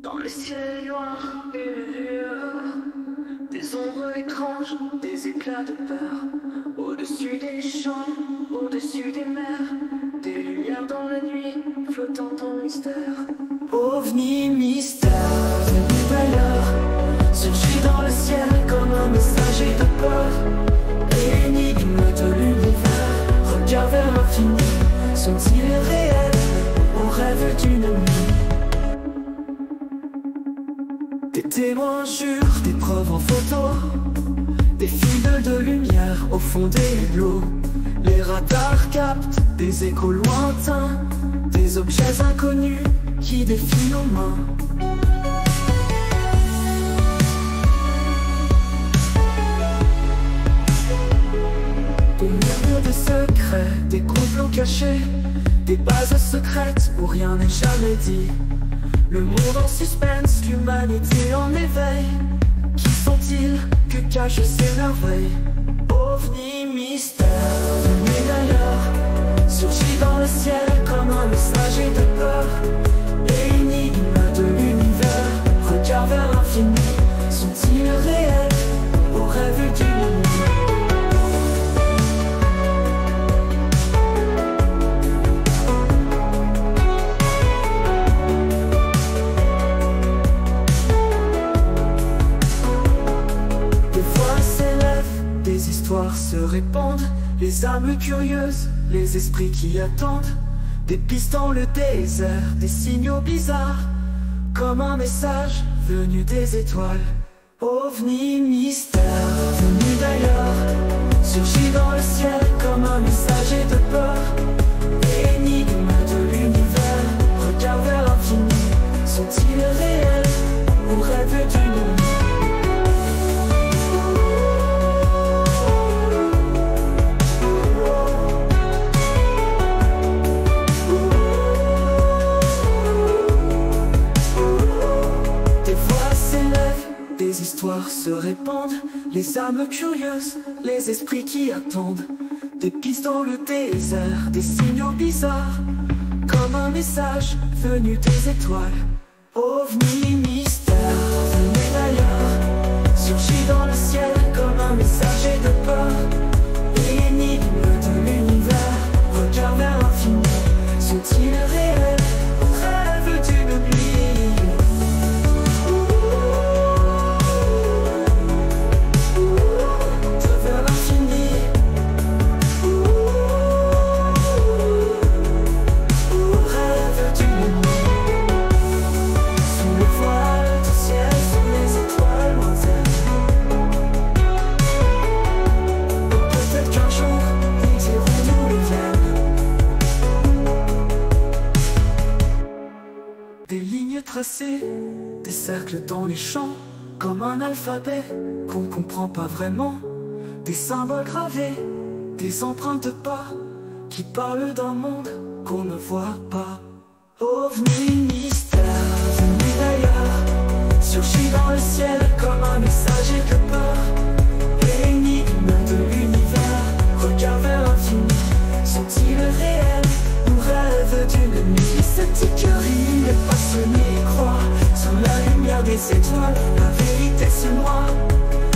Dans le ciel noir et lueur, des ombres étranges, des éclats de peur. Au-dessus des champs, au-dessus des mers, des lumières dans la nuit, flottant en mystère. OVNI mystère, venu d'ailleurs, surgit dans le ciel comme un messager de peur. Énigme de l'univers, regard vers l'infini, sont-ils réels ou rêves d'une nuit? Des témoins jurent, des preuves en photo, des fils de lumière au fond des lots. Les radars captent des échos lointains, des objets inconnus qui défient nos mains. Des murmures de secrets, des complots cachés, des bases secrètes où rien n'est jamais dit. Le monde en suspense, l'humanité en éveil. Qui sont-ils, que cachent ces merveilles? OVNI mystère, venu d'ailleurs, surgit dans le ciel comme un messager de peur. Énigme de l'univers, regard vers l'infini, sont-ils réels ou rêves d'une nuit? Les histoires se répandent, les âmes curieuses, les esprits qui attendent. Des pistes dans le désert, des signaux bizarres, comme un message venu des étoiles. OVNI mystère, venu d'ailleurs, surgit dans le ciel comme un messager de peur. Énigme de l'univers, regard vers l'infini, sont-ils réels ou rêves d'une nuit? Les histoires se répandent, les âmes curieuses, les esprits qui attendent. Des pistes dans le désert, des signaux bizarres, comme un message venu des étoiles. OVNI mystère, venu d'ailleurs, surgit dans le ciel comme un messager de peur. Énigme de l'univers, regard vers l'infini, sont-ils réels ou rêves d'une nuit? Tracés, des cercles dans les champs, comme un alphabet qu'on comprend pas vraiment. Des symboles gravés, des empreintes de pas qui parlent d'un monde qu'on ne voit pas. OVNI mystère, venu d'ailleurs, surgit dans le ciel comme un messager de peur. Énigme de l'univers, regard vers l'infini, sont-ils réels ou rêves d'une nuit? Cette écurie, les passionnés croient sur la lumière des étoiles, la vérité se noie.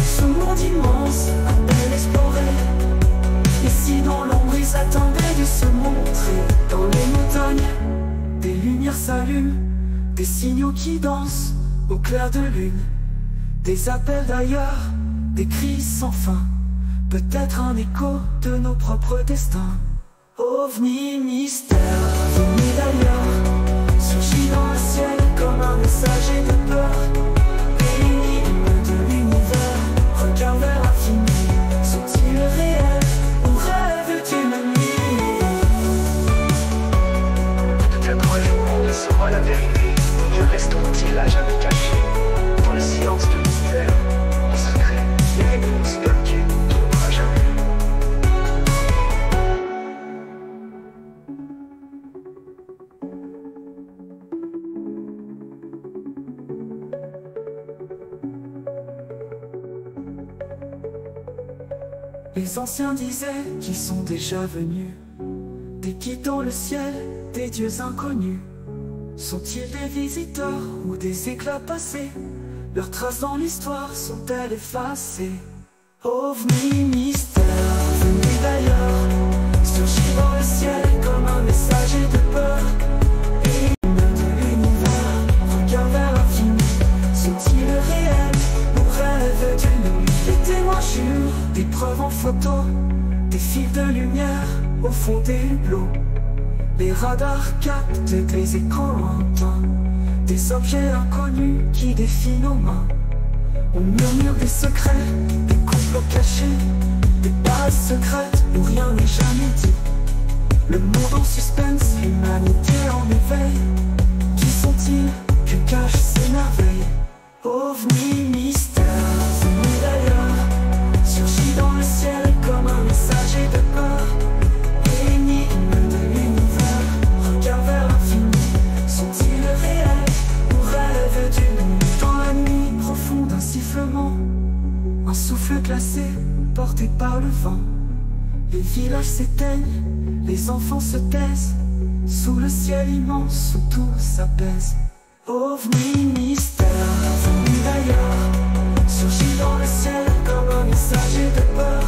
Ce monde immense, à peine exploré, et si dans l'ombre ils attendaient de se montrer. Dans les montagnes, des lumières s'allument, des signaux qui dansent au clair de lune. Des appels d'ailleurs, des cris sans fin, peut-être un écho de nos propres destins. OVNI mystère, venu d'ailleurs, surgit dans le ciel comme un messager de peur. Énigme de l'univers, regard vers l'infini, sont-ils réels ou rêves d'une nuit? Peut-être un jour on saura la vérité. Que resteront-ils à jamais cachés dans le silence de l'univers, en secret, les réponses bloquées, on n'aura jamais. Les anciens disaient qu'ils sont déjà venus, des guides dans le ciel, des dieux inconnus. Sont-ils des visiteurs ou des éclats passés? Leurs traces dans l'histoire sont-elles effacées? OVNI mystère venu d'ailleurs, surgit dans le ciel comme un messager de peur. Et de l'univers, regard vers l'infini, sont-ils réels ou rêves d'une nuit? Les témoins jurent, des preuves en photo, des fils de lumière au fond des hublots. Les radars captent des écrans lointains, des objets inconnus qui défient nos mains. On murmure des secrets, des complots cachés, des bases secrètes où rien n'est jamais dit. Le monde en suspense, l'humanité en éveil. Qui sont-ils? Que cachent ces merveilles? OVNI mystère venu d'ailleurs, surgit dans le ciel comme un messager de peur. Énigme de l'univers, regard vers l'infini, sont-ils réels ou rêves d'une nuit? Dans la nuit profonde, un sifflement, un souffle glacé porté par le vent. Les villages s'éteignent, les enfants se taisent, sous le ciel immense où tout s'apaise. OVNI mystère venu d'ailleurs, surgit dans le ciel comme un messager de peur.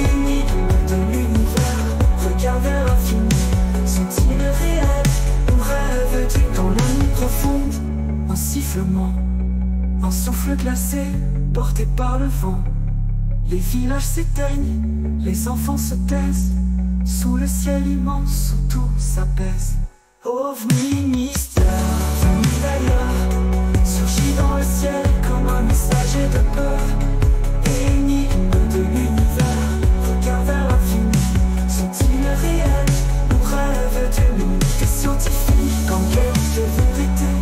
Énigme de l'univers, regard vers l'infini, sont-ils réels ou rêves d'une nuit? Dans la nuit profonde, un sifflement, un souffle glacé porté par le vent. Les villages s'éteignent, les enfants se taisent, sous le ciel immense où tout s'apaise. OVNI mystère venu d'ailleurs, surgit dans le ciel comme un messager de peur. Énigme de l'univers, regard vers l'infini, sont-ils réels ou rêves d'une nuit? Des scientifiques en quête de vérité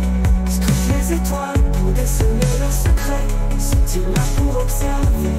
scrutent les étoiles pour déceler leurs secrets. Sont-ils là pour observer